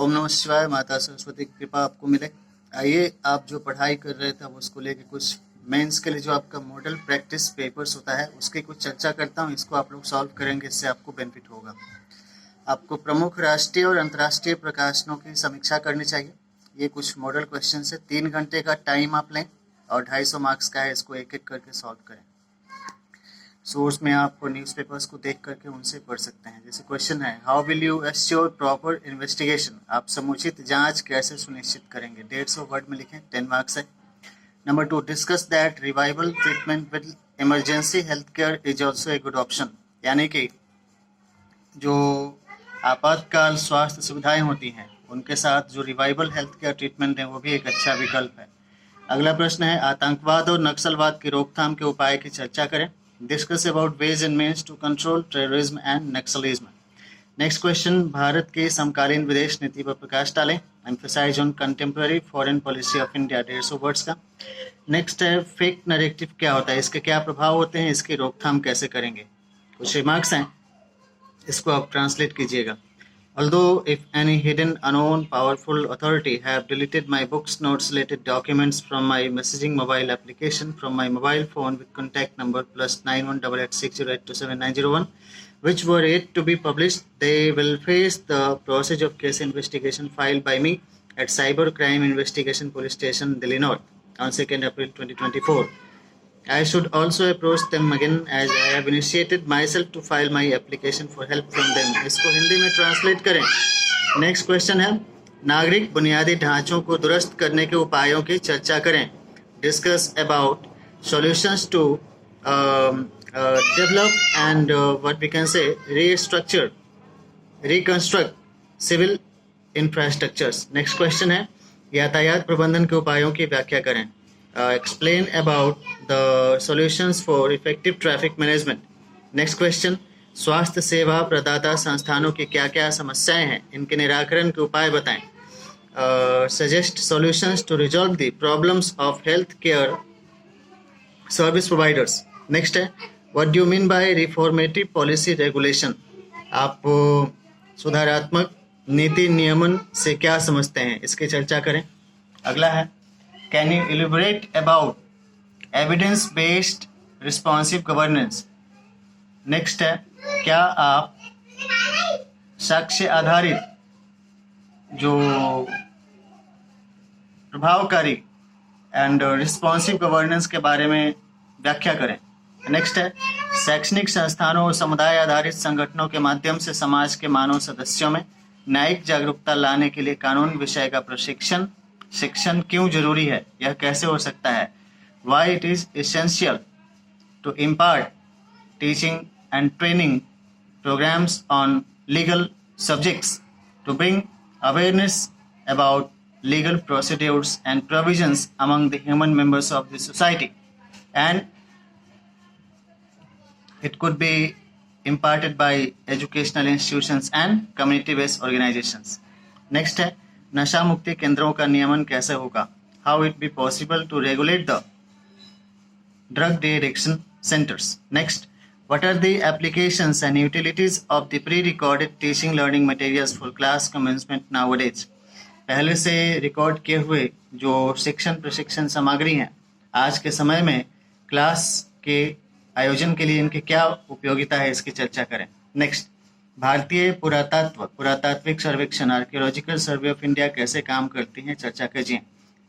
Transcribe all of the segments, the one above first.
ओम नमः शिवाय। माता सरस्वती की कृपा आपको मिले। आइए, आप जो पढ़ाई कर रहे थे उसको लेके कुछ मेंस के लिए जो आपका मॉडल प्रैक्टिस पेपर्स होता है उसकी कुछ चर्चा करता हूँ। इसको आप लोग सॉल्व करेंगे, इससे आपको बेनिफिट होगा। आपको प्रमुख राष्ट्रीय और अंतर्राष्ट्रीय प्रकाशनों की समीक्षा करनी चाहिए। ये कुछ मॉडल क्वेश्चन है। 3 घंटे का टाइम आप लें और 250 मार्क्स का है। इसको एक एक करके सॉल्व करें। सोर्स में आप न्यूज़पेपर्स को देख करके उनसे पढ़ सकते हैं। जैसे क्वेश्चन है, how will you assure proper investigation? आप समुचित जांच कैसे सुनिश्चित करेंगे? 150 वर्ड में लिखें, 10 मार्क्स है। Number 2, discuss that revival treatment with emergency health care is also a good option. यानी कि जो आपातकाल स्वास्थ्य सुविधाएं होती हैं उनके साथ जो रिवाइवल हेल्थ केयर ट्रीटमेंट है वो भी एक अच्छा विकल्प है। अगला प्रश्न है, आतंकवाद और नक्सलवाद की रोकथाम के उपाय की चर्चा करें। Discuss about ways and means to control terrorism and naxalism. Next question, भारत की समकालीन विदेश नीति पर प्रकाश डालें। Emphasise on contemporary foreign policy of India, 150 words का। नेक्स्ट है, फेक नैरेटिव क्या होता है, इसके क्या प्रभाव होते हैं, इसकी रोकथाम कैसे करेंगे। कुछ रिमार्क्स हैं, इसको आप ट्रांसलेट कीजिएगा। Although if any hidden, unknown, powerful authority have deleted my books, notes, related documents from my messaging mobile application from my mobile phone with contact number +918860827901, which were yet to be published, they will face the process of case investigation filed by me at Cyber Crime Investigation Police Station, Delhi North on 2nd April 2024. I should also approach them again as I have initiated myself to file my application for help from them. इसको हिंदी में translate करें। Next question है, नागरिक बुनियादी ढांचों को दुरुस्त करने के उपायों की चर्चा करें। Discuss about solutions to develop and what we can say restructure reconstruct civil infrastructures. Next question है, यातायात प्रबंधन के उपायों की व्याख्या करें। Explain about the solutions for effective traffic management. Next question, स्वास्थ्य सेवा प्रदाता संस्थानों की क्या क्या समस्याएं हैं, इनके निराकरण के उपाय बताएं। Suggest solutions to resolve the problems of health care service providers. Next है, what do you mean by reformative policy regulation? आप सुधारात्मक नीति नियमन से क्या समझते हैं, इसकी चर्चा करें। अगला है, Can you elaborate about evidence-based responsive governance? Next है, क्या आप साक्ष्य आधारित जो प्रभावकारी एंड रिस्पॉन्सिव गवर्नेंस के बारे में व्याख्या करें। नेक्स्ट है, शैक्षणिक संस्थानों और समुदाय आधारित संगठनों के माध्यम से समाज के मानव सदस्यों में न्यायिक जागरूकता लाने के लिए कानून विषय का शिक्षण क्यों जरूरी है, यह कैसे हो सकता है। Why it is essential to impart teaching and training programs on legal subjects to bring awareness about legal procedures and provisions among the human members of the society, and it could be imparted by educational institutions and community-based organizations. Next है, नशा मुक्ति केंद्रों का नियमन कैसे होगा। How it be possible to regulate the drug de addiction centres. Next, what are the applications and utilities of the pre recorded teaching learning materials for class commencement nowadays. पहले से रिकॉर्ड किए हुए जो शिक्षण प्रशिक्षण सामग्री हैं, आज के समय में क्लास के आयोजन के लिए इनकी क्या उपयोगिता है, इसकी चर्चा करें। नेक्स्ट, भारतीय पुरातात्विक सर्वेक्षण आर्कियोलॉजिकल सर्वे ऑफ इंडिया कैसे काम करती हैं, चर्चा कीजिए।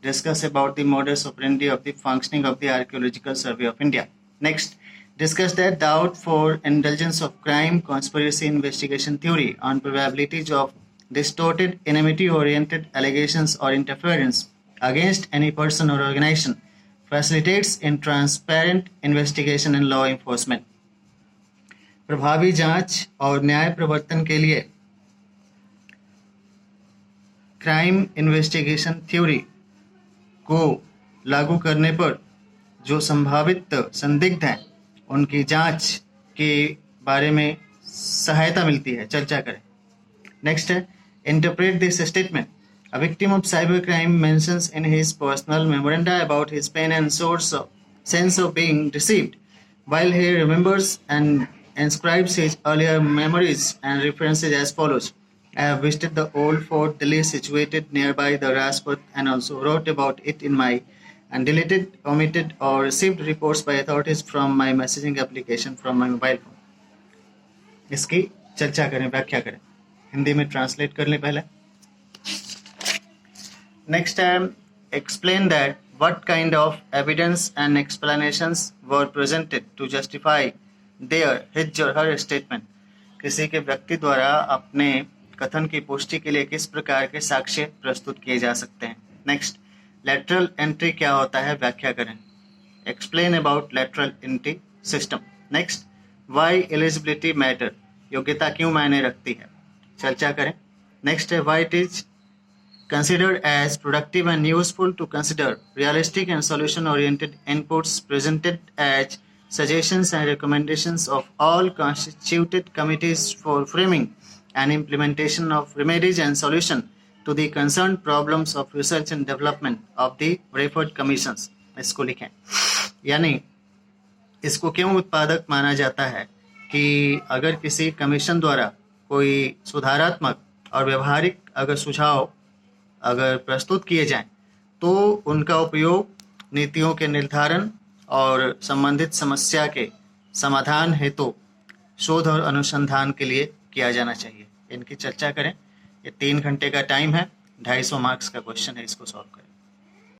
Discuss about the modus operandi of the functioning of the archaeological survey of India. Next, discuss that doubt for indulgence of crime conspiracy investigation theory on probabilities of distorted enmity oriented allegations or interference against any person or organization facilitates in transparent investigation and law enforcement. प्रभावी जांच और न्याय प्रवर्तन के लिए crime investigation theory को लागू करने पर जो संभावित संदिग्ध हैं उनकी जांच के बारे में सहायता मिलती है, चर्चा करें। नेक्स्ट है, interpret this statement. A victim of cybercrime mentions in his personal memoranda about his pain and sense of being deceived, while he remembers and inscribes his earlier memories and references as follows. I have visited the old Fort Delhi situated nearby the Rajpath and also wrote about it in my and deleted, omitted or received reports by authorities from my messaging application from my mobile phone. इसकी चर्चा करें, व्याख्या करें, हिंदी में translate कर लें पहले. Next time, explain that what kind of evidence and explanations were presented to justify their his or her statement. किसी के व्यक्ति द्वारा अपने कथन की पुष्टि के लिए किस प्रकार के साक्ष्य प्रस्तुत किए जा सकते हैं. नेक्स्ट, लेटरल एंट्री क्या होता है, व्याख्या करें. Explain about lateral entry system. Next, why eligibility matter, योग्यता क्यों मायने रखती है, चर्चा करें. नेक्स्ट है, why it is considered as productive and useful to consider realistic and solution-oriented inputs presented as suggestions and recommendations of all constituted committees for framing and implementation of remedies and solution to the concerned problems of research and development of the referred commissions. इसको लिखें. यानी इसको क्यों उत्पादक माना जाता है कि अगर किसी कमीशन द्वारा कोई सुधारात्मक और व्यवहारिक अगर सुझाव अगर प्रस्तुत किए जाएं तो उनका उपयोग नीतियों के निर्धारण और संबंधित समस्या के समाधान हेतु शोध और अनुसंधान के लिए किया जाना चाहिए. इनकी चर्चा करें. ये 3 घंटे का टाइम है, 250 मार्क्स का क्वेश्चन है, इसको सॉल्व करें.